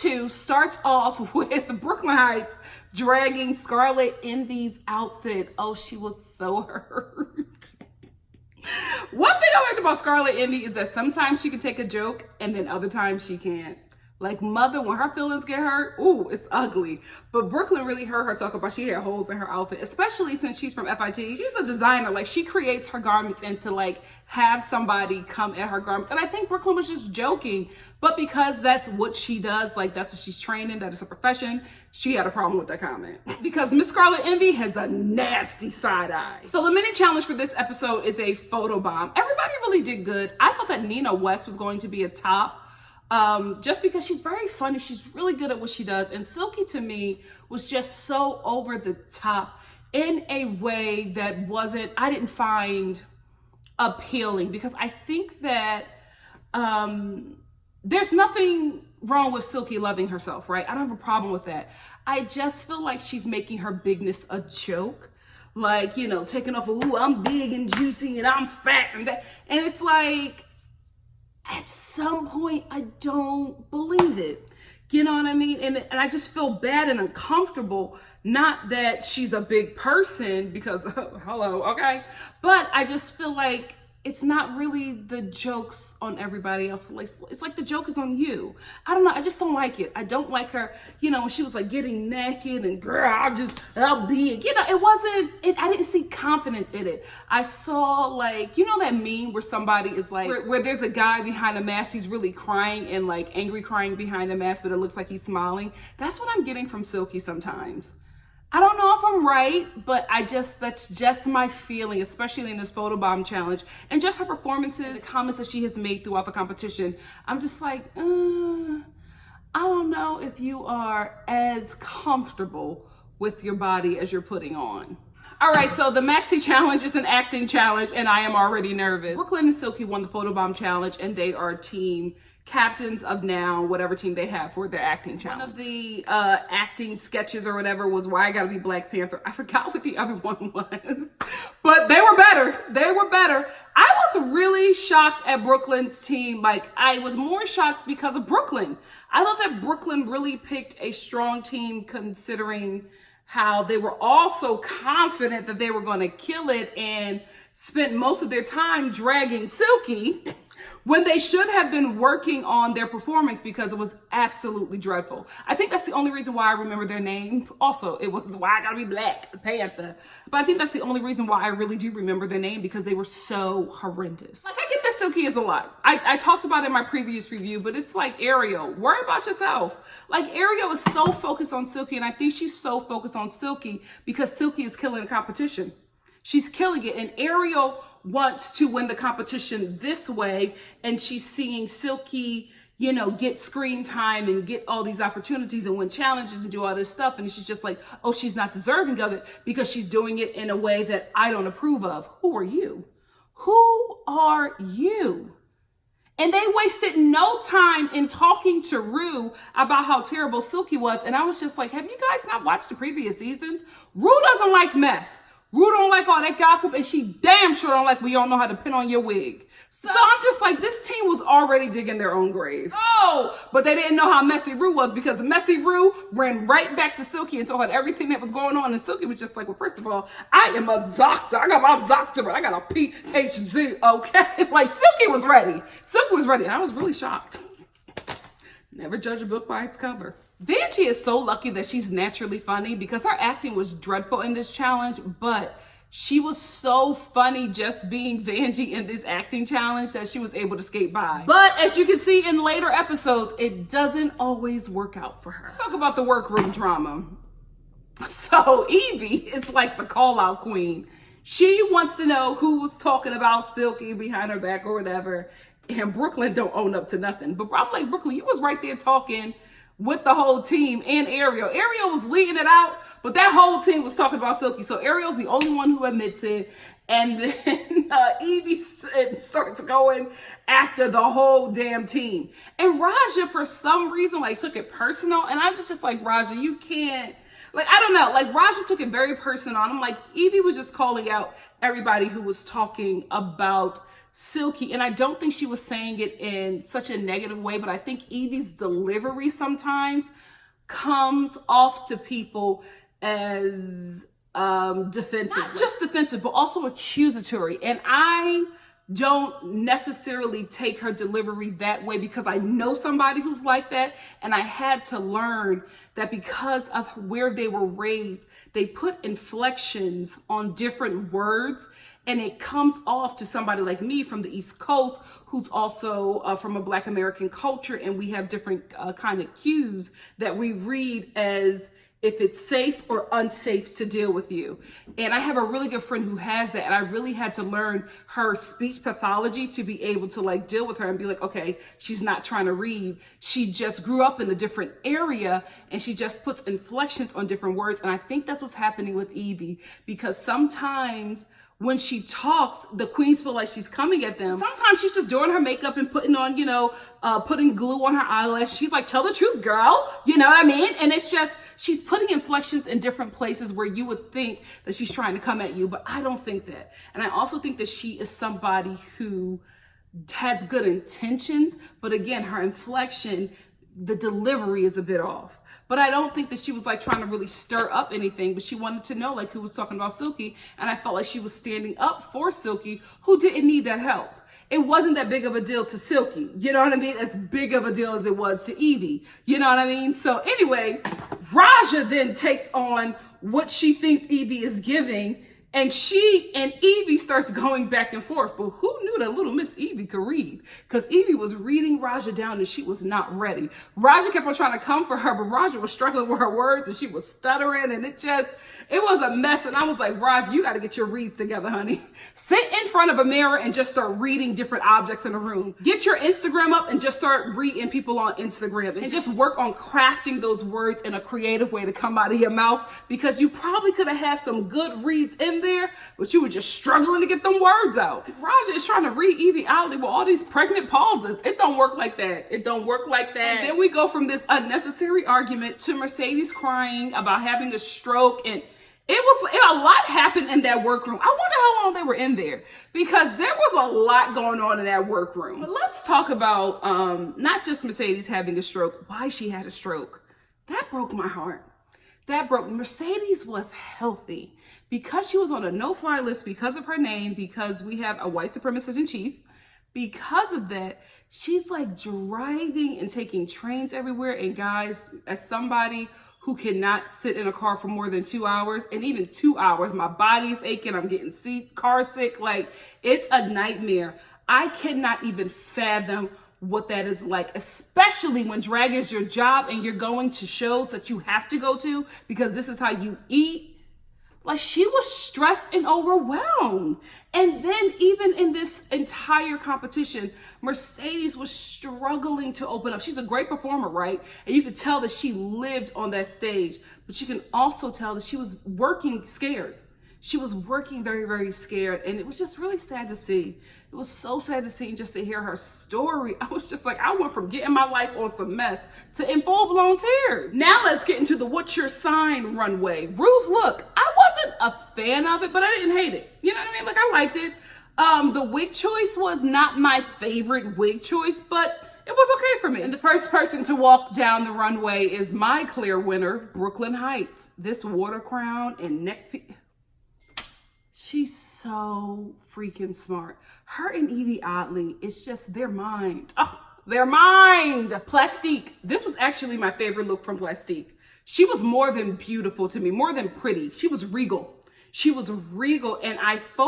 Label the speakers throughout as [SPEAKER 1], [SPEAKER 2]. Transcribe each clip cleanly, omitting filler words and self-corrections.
[SPEAKER 1] 2 starts off with Brooklyn Heights dragging Scarlet Envy's outfit. Oh, she was so hurt. One thing I liked about Scarlet Envy is that sometimes she can take a joke and then other times she can't. Like Mother, when her feelings get hurt, ooh, it's ugly. But Brooklyn really heard her talk about she had holes in her outfit, especially since she's from FIT. She's a designer. Like, she creates her garments and to like have somebody come at her garments. And I think Brooklyn was just joking, but because that's what she does, like that's what she's trained in, that is her profession, she had a problem with that comment. Because Miss Scarlet Envy has a nasty side eye. So the mini challenge for this episode is a photo bomb. Everybody really did good. I thought that Nina West was going to be a top. Just because she's very funny, she's really good at what she does. And Silky to me was just so over the top in a way that I didn't find appealing, because I think that there's nothing wrong with Silky loving herself, right? I don't have a problem with that. I just feel like she's making her bigness a joke. Like, you know, taking off, ooh, I'm big and juicy and I'm fat and that. And it's like, at some point, I don't believe it. You know what I mean? And I just feel bad and uncomfortable. Not that she's a big person, because, hello, okay? But I just feel like it's not really the jokes on everybody else. It's like the joke is on you. I don't know. I just don't like it. I don't like her, you know, when she was like getting naked and girl, I'll be, you know, I didn't see confidence in it. I saw like, you know, that meme where somebody is like, where there's a guy behind a mask, he's really crying and like angry crying behind the mask, but it looks like he's smiling. That's what I'm getting from Silky sometimes. I don't know if I'm right, but that's just my feeling, especially in this photobomb challenge and just her performances, the comments that she has made throughout the competition. I'm just like, I don't know if you are as comfortable with your body as you're putting on. All right, so the maxi challenge is an acting challenge and I am already nervous. Brooklyn and Silky won the photobomb challenge and they are team captains of now whatever team they have for their acting challenge. One of the acting sketches or whatever was Why I Gotta Be Black Panther. I forgot what the other one was, but they were better. They were better. I was really shocked at Brooklyn's team. Like, I was more shocked because of Brooklyn. I thought that Brooklyn really picked a strong team, considering how they were all so confident that they were going to kill it and spent most of their time dragging Silky when they should have been working on their performance, because it was absolutely dreadful. I think that's the only reason why I remember their name. Also, it was Why I Gotta Be Black Panther. But I think that's the only reason why I really do remember their name, because they were so horrendous. Like, I get that Silky is a lot. I talked about it in my previous review, but it's like Ariel. Worry about yourself. Like, Ariel is so focused on Silky, and I think she's so focused on Silky because Silky is killing the competition. She's killing it, and Ariel wants to win the competition this way, and she's seeing Silky, you know, get screen time and get all these opportunities and win challenges and do all this stuff, and she's just like, oh, she's not deserving of it because she's doing it in a way that I don't approve of. Who are you? Who are you? And they wasted no time in talking to Rue about how terrible Silky was, and I was just like, have you guys not watched the previous seasons? Rue doesn't like mess. Rue don't like all that gossip, and she damn sure don't like we all know how to pin on your wig. So I'm just like, this team was already digging their own grave. Oh, but they didn't know how messy Rue was, because messy Rue ran right back to Silky and told her everything that was going on. And Silky was just like, well, first of all, I am a doctor. I got my doctorate. I got a PhD, okay? Like, Silky was ready. Silky was ready, and I was really shocked. Never judge a book by its cover. Vanjie is so lucky that she's naturally funny, because her acting was dreadful in this challenge, but she was so funny just being Vanjie in this acting challenge that she was able to skate by. But as you can see in later episodes, it doesn't always work out for her. Let's talk about the workroom drama. So Evie is like the call out queen. She wants to know who was talking about Silky behind her back or whatever. And Brooklyn don't own up to nothing. But I'm like, Brooklyn, you was right there talking with the whole team and Ariel. Ariel was leading it out, but that whole team was talking about Silky. So Ariel's the only one who admits it. And then Evie starts going after the whole damn team. And Raja, for some reason, like, took it personal. And I'm just like, Raja, you can't. Like, I don't know. Like, Raja took it very personal. I'm like, Evie was just calling out everybody who was talking about Silky, and I don't think she was saying it in such a negative way, but I think Evie's delivery sometimes comes off to people as defensive. Not just defensive, but also accusatory. And I don't necessarily take her delivery that way because I know somebody who's like that. And I had to learn that because of where they were raised, they put inflections on different words. And it comes off to somebody like me from the East Coast, who's also from a Black American culture. And we have different kind of cues that we read as if it's safe or unsafe to deal with you. And I have a really good friend who has that. And I really had to learn her speech pathology to be able to like deal with her and be like, okay, she's not trying to read. She just grew up in a different area and she just puts inflections on different words. And I think that's what's happening with Evie, because sometimes when she talks, the queens feel like she's coming at them. Sometimes she's just doing her makeup and putting on, putting glue on her eyelash. She's like, tell the truth, girl. You know what I mean? And it's just, she's putting inflections in different places where you would think that she's trying to come at you, but I don't think that. And I also think that she is somebody who has good intentions, but again, her inflection, the delivery is a bit off. But I don't think that she was like trying to really stir up anything, but she wanted to know like who was talking about Silky. And I felt like she was standing up for Silky, who didn't need that help. It wasn't that big of a deal to Silky. You know what I mean? As big of a deal as it was to Evie. You know what I mean? So anyway, Raja then takes on what she thinks Evie is giving. And she and Evie starts going back and forth. But who knew that little Miss Evie could read? Because Evie was reading Raja down and she was not ready. Raja kept on trying to come for her, but Raja was struggling with her words and she was stuttering. And it was a mess. And I was like, Raja, you got to get your reads together, honey. Sit in front of a mirror and just start reading different objects in the room. Get your Instagram up and just start reading people on Instagram. And just work on crafting those words in a creative way to come out of your mouth. Because you probably could have had some good reads in there, but you were just struggling to get them words out. Raja is trying to read Evie Oddly with all these pregnant pauses. It don't work like that. It don't work like that. And then we go from this unnecessary argument to Mercedes crying about having a stroke, and a lot happened in that workroom. I wonder how long they were in there, because there was a lot going on in that workroom. But let's talk about not just Mercedes having a stroke, why she had a stroke. That broke my heart. Mercedes was healthy. Because she was on a no-fly list, because of her name, because we have a white supremacist in chief, because of that, she's like driving and taking trains everywhere. And guys, as somebody who cannot sit in a car for more than 2 hours, and even 2 hours, my body is aching, I'm getting car sick, like it's a nightmare. I cannot even fathom what that is like, especially when drag is your job and you're going to shows that you have to go to because this is how you eat. Like, she was stressed and overwhelmed. And then even in this entire competition, Mercedes was struggling to open up. She's a great performer, right? And you could tell that she lived on that stage, but you can also tell that she was working scared. She was working very, very scared. And it was just really sad to see. It was so sad to see and just to hear her story. I was just like, I went from getting my life on some mess to in full-blown tears. Now let's get into the What's Your Sign runway. Rue's look, I wasn't a fan of it, but I didn't hate it. You know what I mean? Like, I liked it. The wig choice was not my favorite wig choice, but it was okay for me. And the first person to walk down the runway is my clear winner, Brooklyn Heights. This water crown and neck piece. She's so freaking smart. Her and Evie Oddly, it's just their mind. Oh, their mind. Plastique. This was actually my favorite look from Plastique. She was more than beautiful to me, more than pretty. She was regal. She was regal, and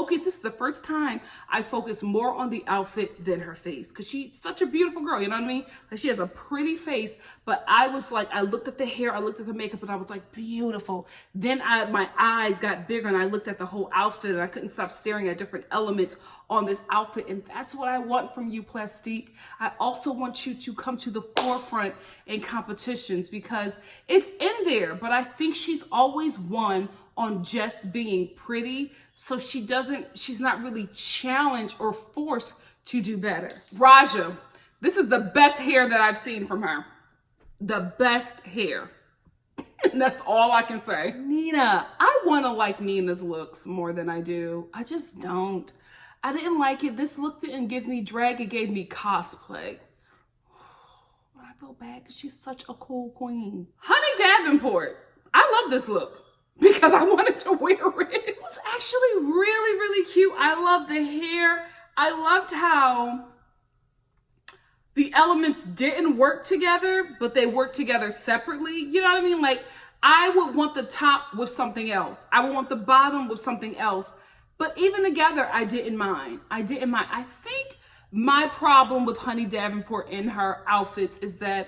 [SPEAKER 1] this is the first time I focused more on the outfit than her face, because she's such a beautiful girl, you know what I mean? Like, she has a pretty face, but I was like, I looked at the hair, I looked at the makeup, and I was like, beautiful. Then my eyes got bigger, and I looked at the whole outfit, and I couldn't stop staring at different elements on this outfit, and that's what I want from you, Plastique. I also want you to come to the forefront in competitions, because it's in there, but I think she's always won on just being pretty, so she's not really challenged or forced to do better. Raja, this is the best hair that I've seen from her. The best hair. And that's all I can say. Nina, I want to like Nina's looks more than I do. I just don't. I didn't like it. This look didn't give me drag, it gave me cosplay. I feel bad because she's such a cool queen. Honey Davenport, I love this look because I wanted to wear it. It was actually really, really cute. I love the hair. I loved how the elements didn't work together, but they worked together separately. You know what I mean? Like, I would want the top with something else. I would want the bottom with something else. But even together, I didn't mind. I didn't mind. I think my problem with Honey Davenport in her outfits is that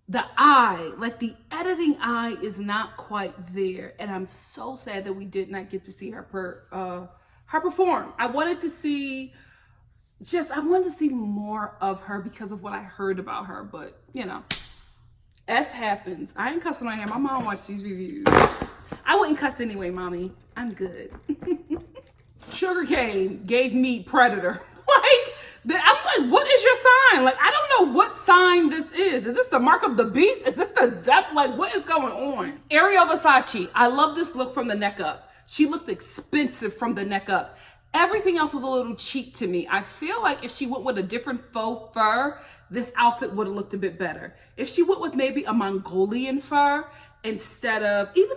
[SPEAKER 1] the eye, like the editing eye, is not quite there. And I'm so sad that we did not get to see her perform. I wanted to see more of her because of what I heard about her. But, you know, S happens. I ain't cussing on here. My mom watched these reviews. I wouldn't cuss anyway, mommy. I'm good. Sugarcane gave me Predator. I'm like, what is your sign? Like, I don't know what sign this is. Is this the mark of the beast? Is it the death? Like, what is going on? Ariel Versace. I love this look from the neck up. She looked expensive from the neck up. Everything else was a little cheap to me. I feel like if she went with a different faux fur, this outfit would have looked a bit better. If she went with maybe a Mongolian fur instead of even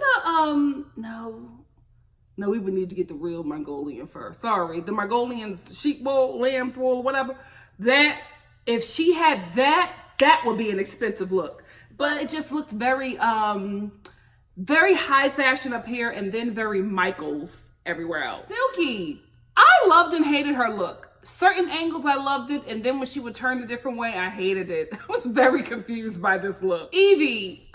[SPEAKER 1] no, we would need to get the real Mongolian fur. Sorry, the Mongolians, sheep wool, lamb wool, whatever. That, if she had that, that would be an expensive look. But it just looked very, very high fashion up here and then very Michaels everywhere else. Silky, I loved and hated her look. Certain angles I loved it, and then when she would turn a different way, I hated it. I was very confused by this look. Evie,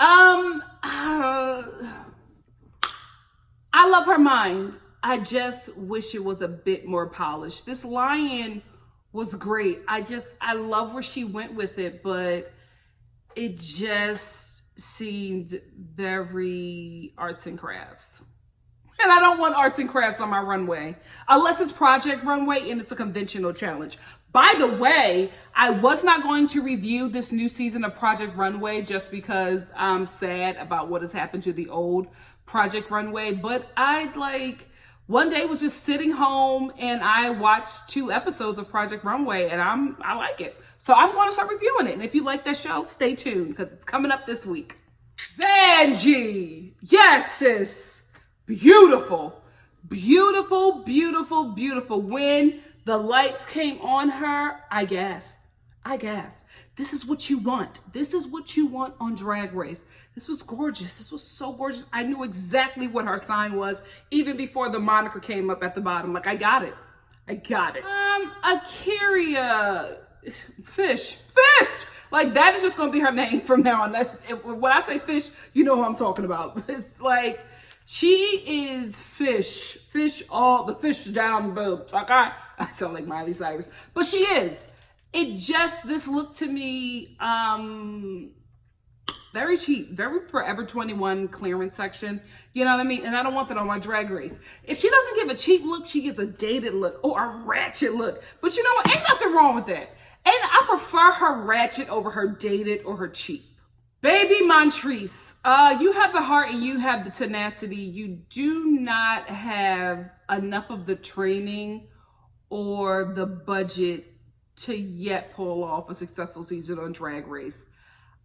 [SPEAKER 1] I love her mind. I just wish it was a bit more polished. This lion was great. I love where she went with it, but it just seemed very arts and crafts. And I don't want arts and crafts on my runway, unless it's Project Runway and it's a conventional challenge. By the way, I was not going to review this new season of Project Runway just because I'm sad about what has happened to the old Project Runway, but one day was just sitting home and I watched 2 episodes of Project Runway and I like it. So I'm going to start reviewing it. And if you like that show, stay tuned because it's coming up this week. Vanjie. Yes, sis. Beautiful, beautiful, beautiful, beautiful. When the lights came on her, I gasped. This is what you want. This is what you want on Drag Race. This was gorgeous. This was so gorgeous. I knew exactly what her sign was even before the moniker came up at the bottom. Like, I got it. Akiria, fish. Like, that is just going to be her name from now on. When I say fish, you know who I'm talking about. It's like, she is fish. The fish down boobs. Like, I sound like Miley Cyrus. But she is. This looked to me, very cheap, very Forever 21 clearance section. You know what I mean? And I don't want that on my Drag Race. If she doesn't give a cheap look, she gives a dated look or a ratchet look. But you know what? Ain't nothing wrong with that. And I prefer her ratchet over her dated or her cheap. Baby Montrese, you have the heart and you have the tenacity. You do not have enough of the training or the budget to yet pull off a successful season on Drag Race.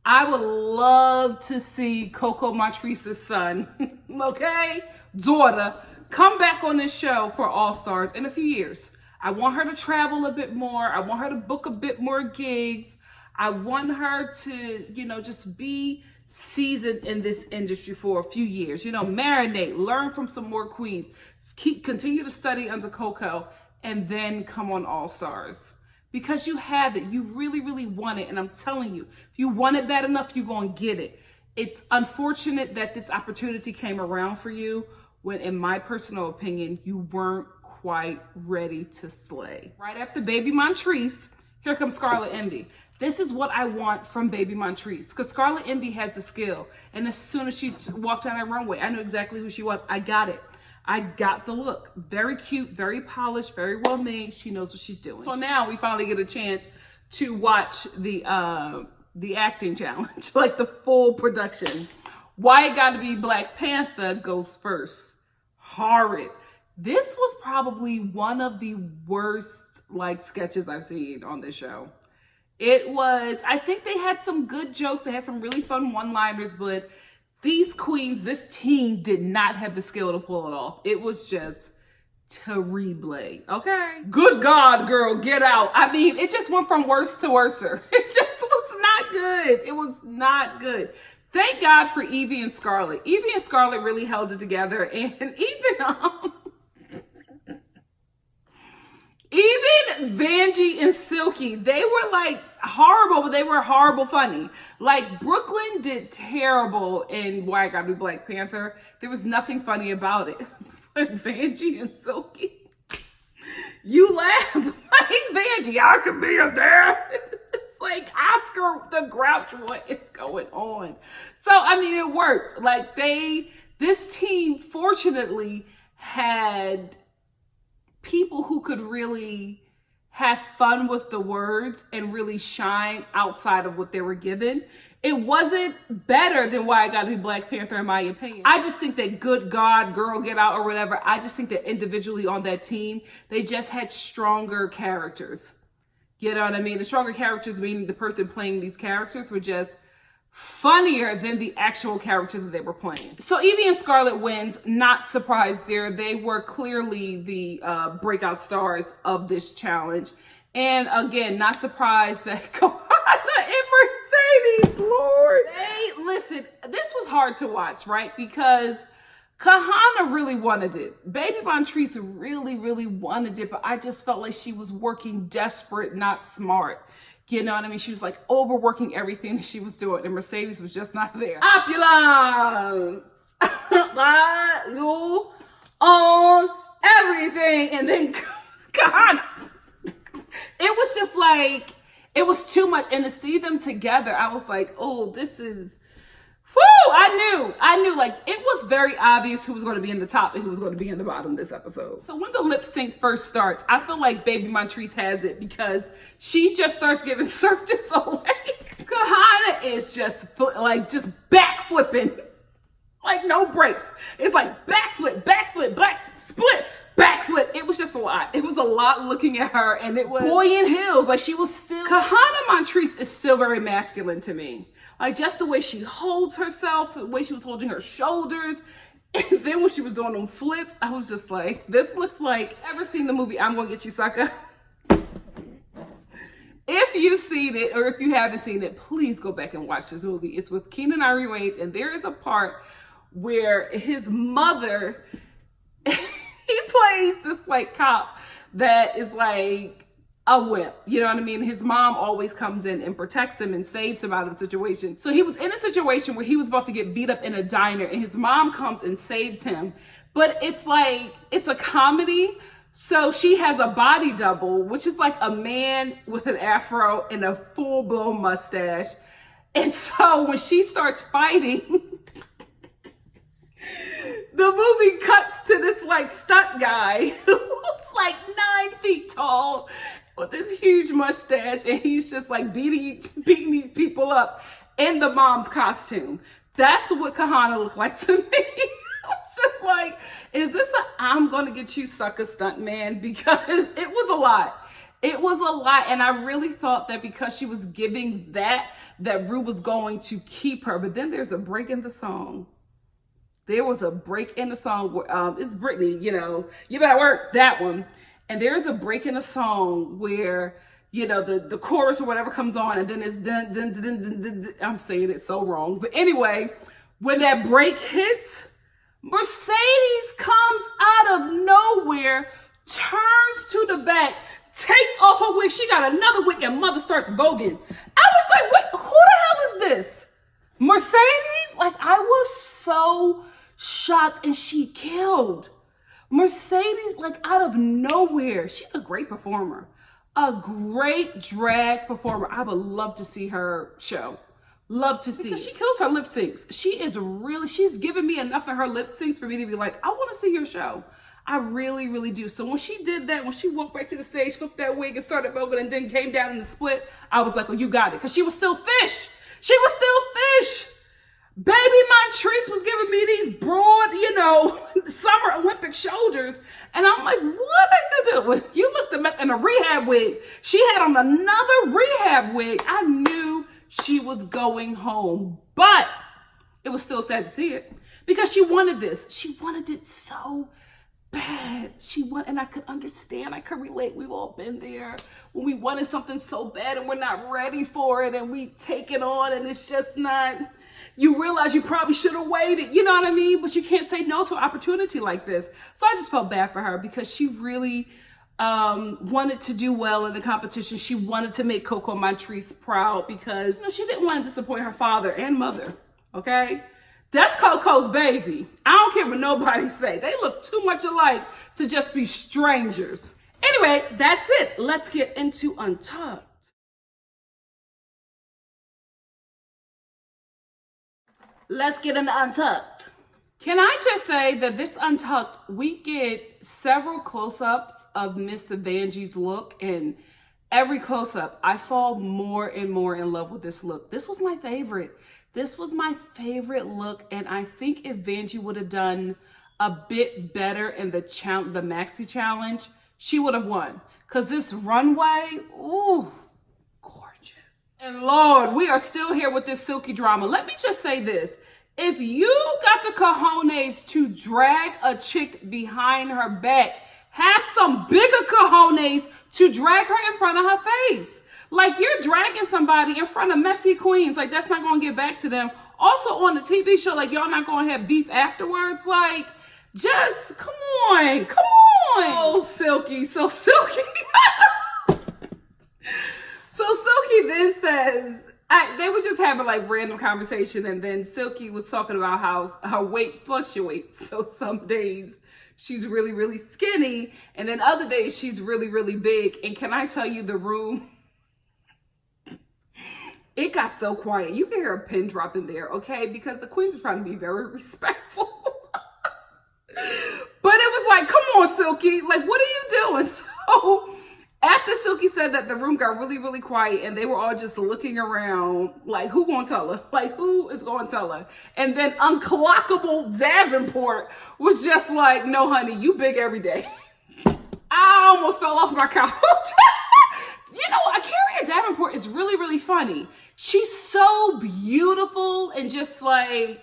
[SPEAKER 1] I would love to see Coco Montrese's son, daughter, come back on this show for All Stars in a few years. I want her to travel a bit more. I want her to book a bit more gigs. I want her to, just be seasoned in this industry for a few years. Marinate, learn from some more queens, continue to study under Coco, and then come on All Stars. Because you have it. You really, really want it. And I'm telling you, if you want it bad enough, you're going to get it. It's unfortunate that this opportunity came around for you when, in my personal opinion, you weren't quite ready to slay. Right after Baby Montrese, here comes Scarlet Envy. This is what I want from Baby Montrese, because Scarlet Envy has the skill. And as soon as she walked down that runway, I knew exactly who she was. I got it. I got the look. Very cute, very polished, very well made. She knows what she's doing. So now we finally get a chance to watch the acting challenge, like the full production. Why It Gotta Be Black Panther goes first. Horrid. This was probably one of the worst like sketches I've seen on this show. It was, I think they had some good jokes. They had some really fun one-liners, but these queens, this team did not have the skill to pull it off. It was just terrible, okay? Good God, girl, get out. I mean, it just went from worse to worser. It just was not good. It was not good. Thank God for Evie and Scarlett. Evie and Scarlett really held it together, and even Vanjie and Silky, they were like horrible, but they were horrible funny. Like Brooklyn did terrible in Why I Gotta Be Black Panther. There was nothing funny about it. But Vanjie and Silky, you laugh like Vanjie, I could be up there. It's like Oscar the Grouch, what is going on? So, I mean, it worked. Like this team fortunately had people who could really have fun with the words and really shine outside of what they were given. It wasn't better than Why I Gotta Be Black Panther, in my opinion. I just think that good God, girl, get out or whatever. I just think that individually on that team, they just had stronger characters. You know what I mean? The stronger characters meaning the person playing these characters were just funnier than the actual character that they were playing. So Evie and Scarlett wins, not surprised there. They were clearly the breakout stars of this challenge. And again, not surprised that Kahana and Mercedes, Lord. Listen, this was hard to watch, right? Because Kahana really wanted it. Baby Montrese really, really wanted it, but I just felt like she was working desperate, not smart. You know what I mean? She was like overworking everything that she was doing, and Mercedes was just not there. Opulence! You on everything, and then Kahana. It was just like, it was too much. And to see them together, I was like, oh, this is, whoo! I knew like it was very obvious who was going to be in the top and who was going to be in the bottom this episode. So when the lip sync first starts, I feel like Baby Montrese has it because she just starts giving circus away. Kahana is just back flipping, like no breaks. It's like backflip, back split, backflip. It was just a lot. It was a lot looking at her, and it was boy in heels. Like she was still, Kahana Montrese is still very masculine to me. Like just the way she holds herself, the way she was holding her shoulders. And then when she was doing them flips, I was just like, this looks like, ever seen the movie I'm Gonna Get You Sucker? If you've seen it, or if you haven't seen it, please go back and watch this movie. It's with Keenen Ivory Wayans, and there is a part where his mother, he plays this like cop that is like a whip, you know what I mean? His mom always comes in and protects him and saves him out of the situation. So he was in a situation where he was about to get beat up in a diner, and his mom comes and saves him. But it's like, it's a comedy. So she has a body double, which is like a man with an afro and a full-blown mustache. And so when she starts fighting, the movie cuts to this like stunt guy who's like 9 feet tall with this huge mustache, and he's just like beating these people up in the mom's costume. That's what Kahana looked like to me. I was just like, is this a I'm gonna get you sucker stunt man? Because it was a lot. It was a lot, and I really thought that because she was giving that Ru was going to keep her. But then there's a break in the song. There was a break in the song where it's Britney, you know, you better work, that one. And there's a break in the song where, you know, the chorus or whatever comes on, and then it's dun, dun, dun, dun, dun, dun, dun. I'm saying it so wrong. But anyway, when that break hits, Mercedes comes out of nowhere, turns to the back, takes off her wig. She got another wig, and mother starts voguing. I was like, wait, who the hell is this? Mercedes? Like, I was so shocked, and she killed. Mercedes, like out of nowhere. She's a great performer. A great drag performer. I would love to see her show. Love to see. Because she kills her lip syncs. She's given me enough of her lip syncs for me to be like, I want to see your show. I really, really do. So when she did that, when she walked back to the stage, flipped that wig and started voguing and then came down in the split, I was like, oh, you got it. Because she was still fish. She was still fish. Baby Montrese was giving me these broad, you know, summer Olympic shoulders. And I'm like, what are you doing? You looked a mess. And a rehab wig. She had on another rehab wig. I knew she was going home. But it was still sad to see it. Because she wanted this. She wanted it so bad. And I could understand. I could relate. We've all been there. When we wanted something so bad and we're not ready for it. And we take it on and it's just not... You realize you probably should have waited, you know what I mean? But you can't say no to an opportunity like this. So I just felt bad for her because she really wanted to do well in the competition. She wanted to make Coco Montrese proud because she didn't want to disappoint her father and mother, okay? That's Coco's baby. I don't care what nobody say. They look too much alike to just be strangers. Anyway, that's it. Let's get into Untucked. Let's get into Untucked. Can I just say that this Untucked, we get several close-ups of Miss Evangie's look, and every close-up, I fall more and more in love with this look. This was my favorite. This was my favorite look, and I think if Vanjie would have done a bit better in the maxi challenge, she would have won. Because this runway, ooh, gorgeous. And Lord, we are still here with this silky drama. Let me just say this. If you got the cojones to drag a chick behind her back, have some bigger cojones to drag her in front of her face. Like, you're dragging somebody in front of messy queens. Like, that's not going to get back to them. Also, on the TV show, like, y'all not going to have beef afterwards. Like, just, come on. Come on. Oh, Silky. So Silky. So Silky then says, they were just having like random conversation, and then Silky was talking about how her weight fluctuates. So some days she's really, really skinny, and then other days she's really, really big. And can I tell you, the room, it got so quiet. You can hear a pin drop in there, okay? Because the queens are trying to be very respectful. But it was like, come on, Silky, like, what are you doing? So after Silky said that, the room got really, really quiet, and they were all just looking around like, who gonna tell her? Like, who is gonna tell her? And then Unclockable Davenport was just like, no, honey, you big every day. I almost fell off my couch. You know, Akaria Davenport is really, really funny. She's so beautiful and just like,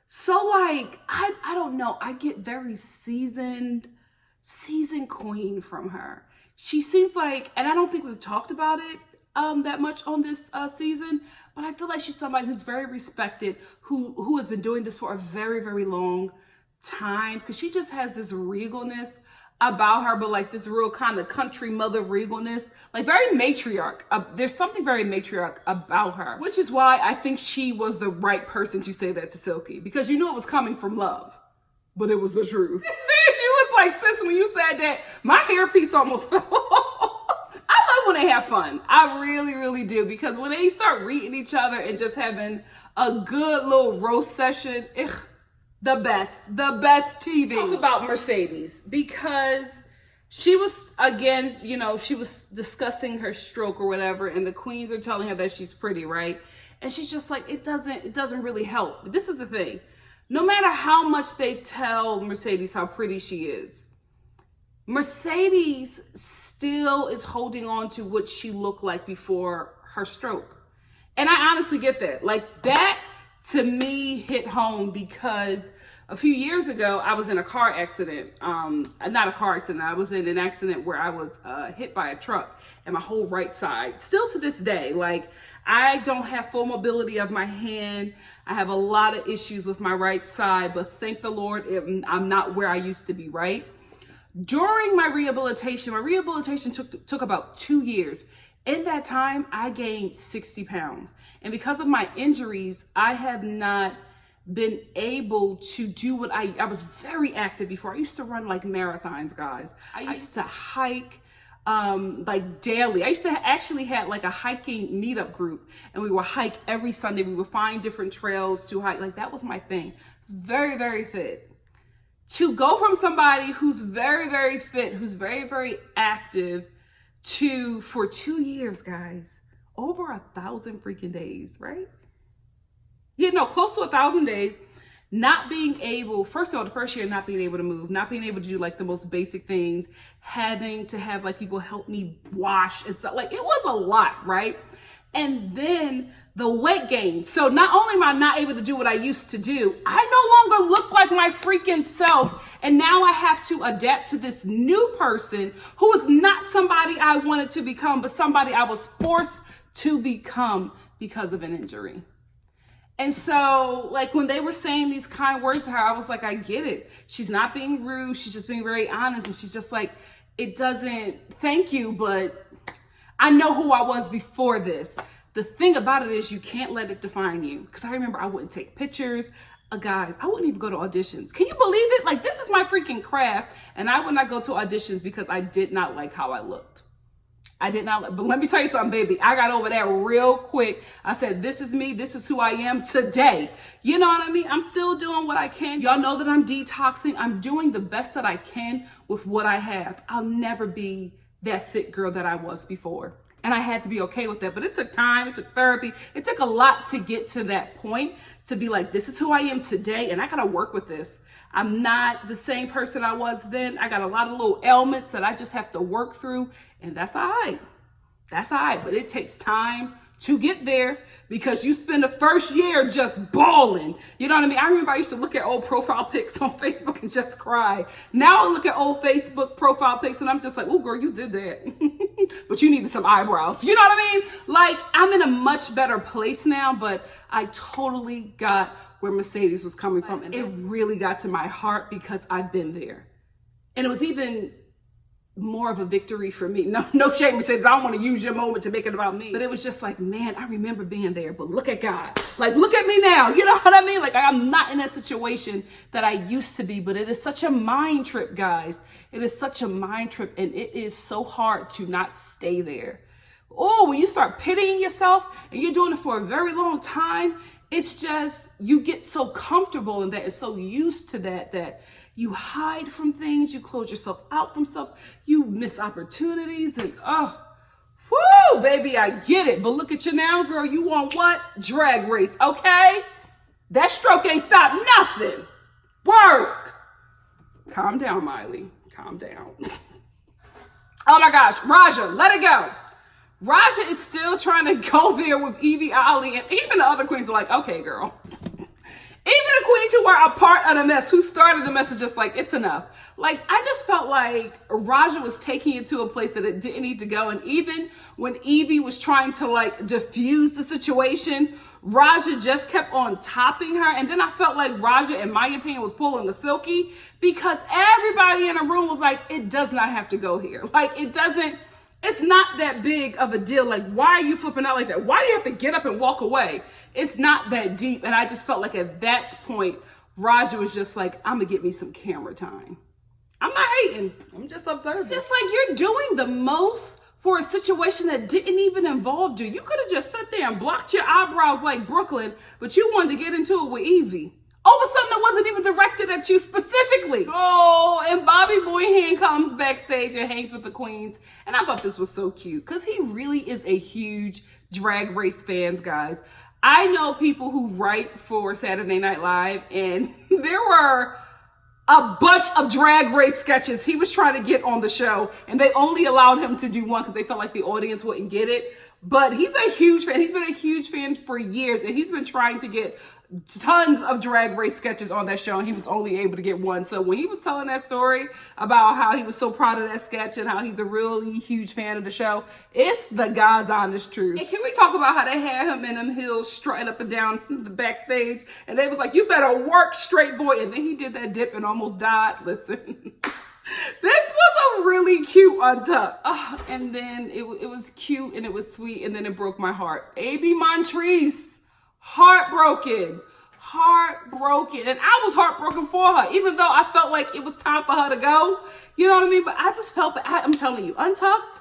[SPEAKER 1] so like, I don't know. I get very seasoned queen from her. She seems like, and I don't think we've talked about it that much on this season, but I feel like she's somebody who's very respected, who has been doing this for a very, very long time, because she just has this regalness about her, but like this real kind of country mother regalness, like very matriarch. There's something very matriarch about her, which is why I think she was the right person to say that to Silky, because you knew it was coming from love, but it was the truth. Like, sis, when you said that, my hairpiece almost fell off. I love when they have fun. I really, really do. Because when they start reading each other and just having a good little roast session, the best TV. Talk about Mercedes, because she was, again, you know, she was discussing her stroke or whatever, and the queens are telling her that she's pretty, right? And she's just like, it doesn't really help. But this is the thing. No matter how much they tell Mercedes how pretty she is, Mercedes still is holding on to what she looked like before her stroke. And I honestly get that. Like, that to me hit home, because a few years ago, I was in a car accident. Not a car accident. I was in an accident where I was hit by a truck, and my whole right side, still to this day, like, I don't have full mobility of my hand. I have a lot of issues with my right side, but thank the Lord, I'm not where I used to be, right? During my rehabilitation took about 2 years. In that time, I gained 60 pounds. And because of my injuries, I have not been able to do what I was very active before. I used to run like marathons, guys. I used to hike like daily. I used to actually had like a hiking meetup group, and we would hike every Sunday. We would find different trails to hike. Like, that was my thing. It's very, very fit. To go from somebody who's very, very fit, who's very, very active, to, for 2 years, guys, over 1,000 freaking days, right? You know, close to 1,000 days, Not being able, first of all, the first year, not being able to move, not being able to do like the most basic things, having to have like people help me wash and stuff. Like it was a lot, right? And then the weight gain. So not only am I not able to do what I used to do, I no longer look like my freaking self. And now I have to adapt to this new person who is not somebody I wanted to become, but somebody I was forced to become because of an injury. And so, like, when they were saying these kind words to her, I was like, I get it. She's not being rude. She's just being very honest. And she's just like, it doesn't, thank you, but I know who I was before this. The thing about it is you can't let it define you. Because I remember I wouldn't take pictures. Guys, I wouldn't even go to auditions. Can you believe it? Like, this is my freaking craft. And I would not go to auditions because I did not like how I looked. I did not, but let me tell you something, baby. I got over that real quick. I said, this is me. This is who I am today. You know what I mean? I'm still doing what I can. Y'all know that I'm detoxing. I'm doing the best that I can with what I have. I'll never be that thick girl that I was before. And I had to be okay with that. But it took time. It took therapy. It took a lot to get to that point to be like, this is who I am today. And I got to work with this. I'm not the same person I was then. I got a lot of little ailments that I just have to work through. And that's all right. That's all right. But it takes time to get there because you spend the first year just bawling. You know what I mean? I remember I used to look at old profile pics on Facebook and just cry. Now I look at old Facebook profile pics and I'm just like, oh, girl, you did that. But you needed some eyebrows. You know what I mean? Like, I'm in a much better place now, but I totally got where Mercedes was coming from. And it really got to my heart because I've been there. And it was even more of a victory for me. No shame, Mercedes. I don't want to use your moment to make it about me. But it was just like, man, I remember being there, but look at God. Like, look at me now. You know what I mean? Like, I'm not in that situation that I used to be, but it is such a mind trip, guys. It is such a mind trip, and it is so hard to not stay there. Oh, when you start pitying yourself and you're doing it for a very long time, it's just, you get so comfortable in that and so used to that you hide from things, you close yourself out from stuff, you miss opportunities, and whoo, baby, I get it. But look at you now, girl. You want what? Drag race, okay? That stroke ain't stopped nothing. Work. Calm down, Miley. Calm down. Oh my gosh, Raja, let it go. Raja is still trying to go there with Evie, Ali, and even the other queens are like, okay, girl. Even the queens who were a part of the mess, who started the mess, are just like, it's enough. Like, I just felt like Raja was taking it to a place that it didn't need to go. And even when Evie was trying to like diffuse the situation, Raja just kept on topping her. And then I felt like Raja, in my opinion, was pulling the Silky because everybody in the room was like, it does not have to go here. Like, it's not that big of a deal. Like, why are you flipping out like that? Why do you have to get up and walk away? It's not that deep. And I just felt like at that point, Raja was just like, I'm going to get me some camera time. I'm not hating. I'm just observing. It's just like you're doing the most for a situation that didn't even involve you. You could have just sat there and blocked your eyebrows like Brooklyn, but you wanted to get into it with Evie. Over something that wasn't even directed at you specifically. Oh, and Bobby Boyhan comes backstage and hangs with the queens. And I thought this was so cute because he really is a huge Drag Race fans, guys. I know people who write for Saturday Night Live, and there were a bunch of Drag Race sketches he was trying to get on the show, and they only allowed him to do one because they felt like the audience wouldn't get it. But he's a huge fan. He's been a huge fan for years, and he's been trying to get tons of Drag Race sketches on that show, and he was only able to get one. So when he was telling that story about how he was so proud of that sketch and how he's a really huge fan of the show, it's the God's honest truth. And can we talk about how they had him in them heels strutting up and down the backstage, and they was like, you better work, straight boy. And then he did that dip and almost died. Listen. This was a really cute Untucked. And then it was cute and it was sweet, and then it broke my heart. A.B. Montrese. Heartbroken. And I was heartbroken for her, even though I felt like it was time for her to go. You know what I mean? But I just felt that, I'm telling you, Untucked,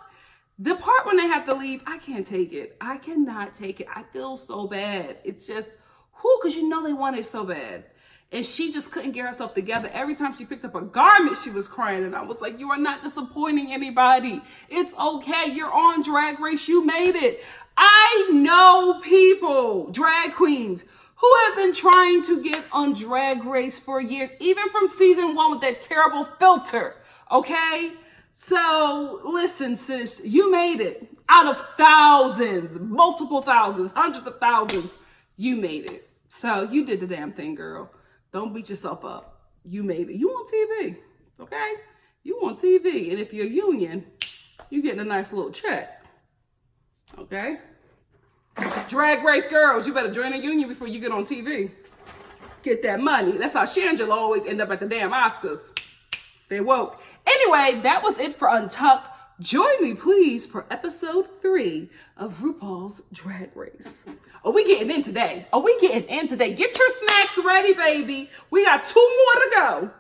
[SPEAKER 1] the part when they have to leave, I can't take it. I cannot take it. I feel so bad. It's just, because you know they want it so bad. And she just couldn't get herself together. Every time she picked up a garment, she was crying. And I was like, you are not disappointing anybody. It's okay. You're on Drag Race. You made it. I know people, drag queens, who have been trying to get on Drag Race for years, even from season 1 with that terrible filter, okay? So listen, sis, you made it. Out of thousands, multiple thousands, hundreds of thousands, you made it. So you did the damn thing, girl. Don't beat yourself up. You made it. You on TV, okay? You on TV, and if you're a union, you getting a nice little check, okay? Drag Race girls, you better join a union before you get on TV. Get that money. That's how Shangela always end up at the damn Oscars. Stay woke. Anyway, that was it for Untucked. Join me, please, for episode 3 of RuPaul's Drag Race. Oh, we getting in today. Get your snacks ready, baby. We got 2 more to go.